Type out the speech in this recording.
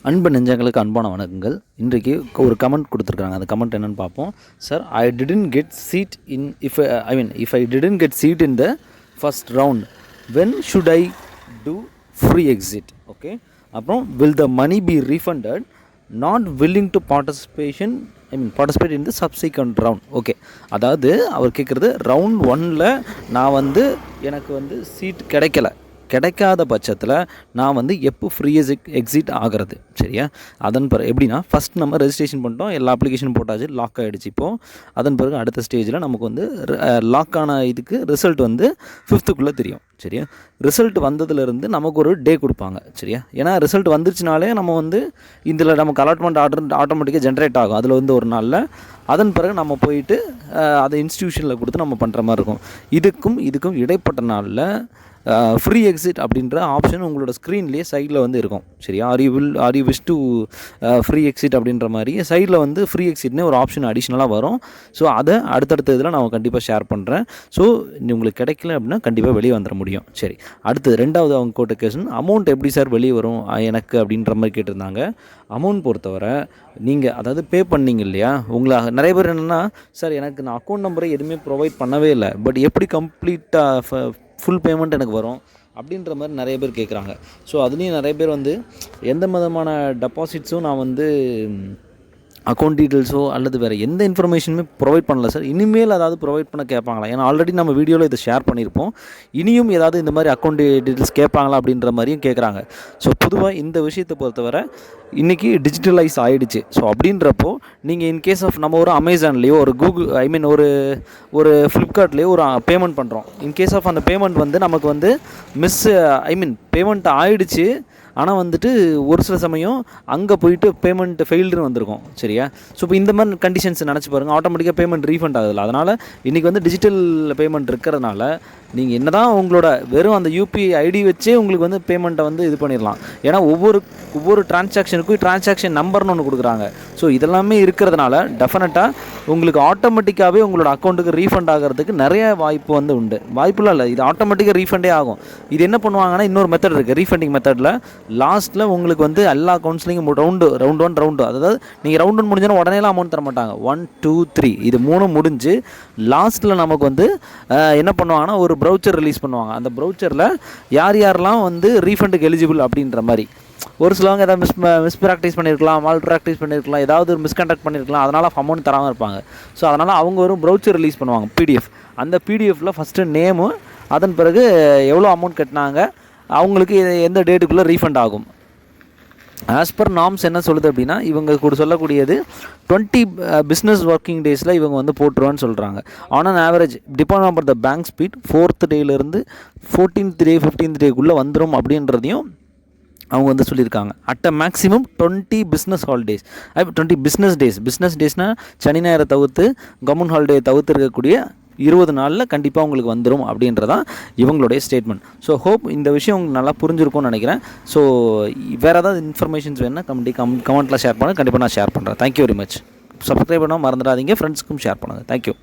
அன்பு நெஞ்சங்களுக்கு அன்பான வணக்கங்கள். இன்றைக்கு ஒரு கமெண்ட் கொடுத்துருக்காங்க. அந்த கமெண்ட் என்னென்னு பார்ப்போம். Sir, I didn't get seat in if I didn't get seat in the first round, when should I do free exit? Okay, அப்புறம் will the money be refunded, not willing to participate in the subsequent round. Okay, அதாவது அவர் கேட்குறது round 1ல் நான் எனக்கு seat கிடைக்காத பட்சத்தில் நான் எப்போ ஃப்ரீ எக்ஸிட் ஆகிறது, சரியா? அதன் பிறகு எப்படின்னா, ஃபஸ்ட் நம்ம ரெஜிஸ்ட்ரேஷன் பண்ணிட்டோம், எல்லா அப்ளிகேஷன் போட்டாச்சு, லாக் ஆகிடுச்சு. இப்போது அதன் பிறகு அடுத்த ஸ்டேஜில் நமக்கு லாக் ஆன இதுக்கு ரிசல்ட் 5th தெரியும், சரியா? ரிசல்ட் வந்ததுலேருந்து நமக்கு ஒரு டே கொடுப்பாங்க, சரியா? ஏன்னா ரிசல்ட் வந்துருச்சுனாலே நம்ம இதில் நமக்கு அலாட்மெண்ட் ஆட்டோமேட்டிக்காக ஜென்ரேட் ஆகும் அதில் ஒரு நாளில். அதன் பிறகு நம்ம போயிட்டு அதை இன்ஸ்டியூஷனில் கொடுத்து நம்ம பண்ணுற மாதிரி இருக்கும். இதுக்கும் இடைப்பட்ட நாளில் ஃப்ரீ எக்ஸிட் அப்படின்ற ஆப்ஷன் உங்களோட ஸ்க்ரீன்லேயே சைடில் இருக்கும், சரியா? Are you wish to free exit அப்படின்ற மாதிரி சைடில் ஃப்ரீ எக்ஸிட்னு ஒரு ஆப்ஷன் அடிஷ்னலாக வரும். ஸோ அதை அடுத்தடுத்த இதில் நான் கண்டிப்பாக ஷேர் பண்ணுறேன். ஸோ உங்களுக்கு கிடைக்கல அப்படின்னா கண்டிப்பாக வெளியே வந்துட முடியும். சரி, அடுத்தது 2வது அவங்க கோட்ட கொஸ்டின், அமௌண்ட் எப்படி சார் வெளியே வரும் எனக்கு அப்படின்ற மாதிரி கேட்டிருந்தாங்க. அமௌண்ட் பொறுத்தவரை நீங்கள் அதாவது பே பண்ணிங்க இல்லையா, உங்களை நிறைய பேர் என்னென்னா, சார் எனக்கு நான் அக்கௌண்ட் நம்பரை எதுவுமே ப்ரொவைட் பண்ணவே இல்லை, பட் எப்படி கம்ப்ளீட்டாக ஃபுல் பேமெண்ட் எனக்கு வரும் அப்படின்ற மாதிரி நிறைய பேர் கேட்குறாங்க. ஸோ அதுலேயும் நிறைய பேர் எந்த விதமான டெபாசிட்ஸும் நான் அக்கௌண்ட் டீட்டெயில்ஸோ அல்லது வேறு எந்த இன்ஃபர்மேஷனுமே ப்ரொவைட் பண்ணல சார், இனிமேல் அதாவது ப்ரொவைட் பண்ண கேட்பாங்களா? ஏன்னா ஆல்ரெடி நம்ம வீடியோவில் இதை ஷேர் பண்ணியிருப்போம், இனியும் ஏதாவது இந்த மாதிரி அக்கௌண்ட் டீட்டெயில்ஸ் கேட்பாங்களா அப்படின்ற மாதிரியும் கேட்குறாங்க. ஸோ பொதுவாக இந்த விஷயத்தை பொறுத்தவரை இன்றைக்கி டிஜிட்டலைஸ் ஆகிடுச்சு. ஸோ அப்படின்றப்போ நீங்கள் இன்கேஸ் ஆஃப் நம்ம ஒரு அமேசான்லேயோ ஒரு கூகுள் ஒரு ஃப்ளிப்கார்ட்லேயோ ஒரு பேமெண்ட் பண்ணுறோம். இன்கேஸ் ஆஃப் அந்த பேமெண்ட் நமக்கு பேமெண்ட் ஆகிடுச்சு, ஆனால் ஒரு சில சமயம் அங்கே போயிட்டு பேமெண்ட் ஃபெயில்டுன்னு வந்திருக்கும், சரியா? ஸோ இப்போ இந்த மாதிரி கண்டிஷன்ஸ் நினச்சி பாருங்கள், ஆட்டோமேட்டிக்காக பேமெண்ட் ரீஃபண்ட் ஆகுதுல்ல. அதனால் இன்றைக்கி டிஜிட்டல் பேமெண்ட் இருக்கிறதுனால நீங்கள் என்ன தான் உங்களோட வெறும் அந்த யூபிஐ ஐடி வச்சே உங்களுக்கு பேமெண்ட்டை இது பண்ணிடலாம். ஏன்னா ஒவ்வொரு டிரான்சாக்ஷனுக்கும் டிரான்சாக்ஷன் நம்பர்னு ஒன்று கொடுக்குறாங்க. ஸோ இதெல்லாமே இருக்கிறதுனால டெஃபினட்டாக உங்களுக்கு ஆட்டோமேட்டிக்காகவே உங்களோட அக்கௌண்ட்டுக்கு ரீஃபண்ட் ஆகிறதுக்கு நிறைய வாய்ப்பு உண்டு. வாய்ப்புலாம் இல்லை, இது ஆட்டோமேட்டிக்காக ரீஃபண்டே ஆகும். இது என்ன பண்ணுவாங்கன்னா, இன்னொரு மெத்தட் இருக்குது, ரீஃபண்டிங் மெத்தடில். லாஸ்ட்டில் உங்களுக்கு எல்லா கவுன்சிலிங்கும் ரவுண்ட் ஒன் அதாவது நீங்கள் ரவுண்ட் 1 முடிஞ்சோன்னா உடனேலாம் அமௌண்ட் தர மாட்டாங்க. 1 2 3 இது 3 முடிஞ்சு லாஸ்ட்டில் நமக்கு என்ன பண்ணுவாங்கன்னா, ஒரு ப்ரௌச்சர் ரிலீஸ் பண்ணுவாங்க. அந்த ப்ரௌச்சரில் யாரெல்லாம் ரீஃபண்டுக்கு எலிஜிபிள் அப்படின்ற மாதிரி, ஒரு சிலவங்க ஏதாவது மிஸ் ப்ராக்டிஸ் பண்ணியிருக்கலாம், மால் ப்ராக்டிஸ் பண்ணியிருக்கலாம், ஏதாவது ஒரு மிஸ்கண்டக்ட் பண்ணியிருக்கலாம், அதனால் அமௌண்ட் தராமல் இருப்பாங்க. ஸோ அதனால் அவங்க ஒரு ப்ரௌச்சர் ரிலீஸ் பண்ணுவாங்க, பிடிஎஃப். அந்த பிடிஎஃப்பில் ஃபஸ்ட்டு நேமு, அதன் பிறகு எவ்வளோ அமௌண்ட் கட்டினாங்க, அவங்களுக்கு எந்த டேட்டுக்குள்ளே ரீஃபண்ட் ஆகும். ஆஸ் பர் நார்ம்ஸ் என்ன சொல்லுது அப்படின்னா, இவங்க கூட சொல்லக்கூடியது 20 பிஸ்னஸ் ஒர்க்கிங் டேஸில் இவங்க போட்டுருவான்னு சொல்கிறாங்க. On an average depend on the bank speed 4th டேலேருந்து 14th டே 15th டேக்குள்ளே வந்துடும் அப்படின்றதையும் அவங்க சொல்லியிருக்காங்க. At a maximum 20 business holidays, 20 business டேஸ்னால் சனி ஞாயிறை தவிர்த்து கவர்மெண்ட் ஹாலிடே தவிர்த்து இருக்கக்கூடிய 20 நாளில் கண்டிப்பாக உங்களுக்கு வந்துடும் அப்படின்றதான் இவங்களுடைய ஸ்டேட்மெண்ட். ஸோ ஹோப் இந்த விஷயம் உங்களுக்கு நல்லா புரிஞ்சிருக்கும்னு நினைக்கிறேன். ஸோ வேறு ஏதாவது இன்ஃபர்மேஷன்ஸ் வேணுன்னா கமெண்ட்டில் ஷேர் பண்ணுங்கள், கண்டிப்பாக நான் ஷேர் பண்ணுறேன். Thank you very much. சப்ஸ்கிரைப் பண்ணால் மறந்துடாதீங்க, ஃப்ரெண்ட்ஸ்க்கும் ஷேர் பண்ணுங்கள். தேங்க்யூ.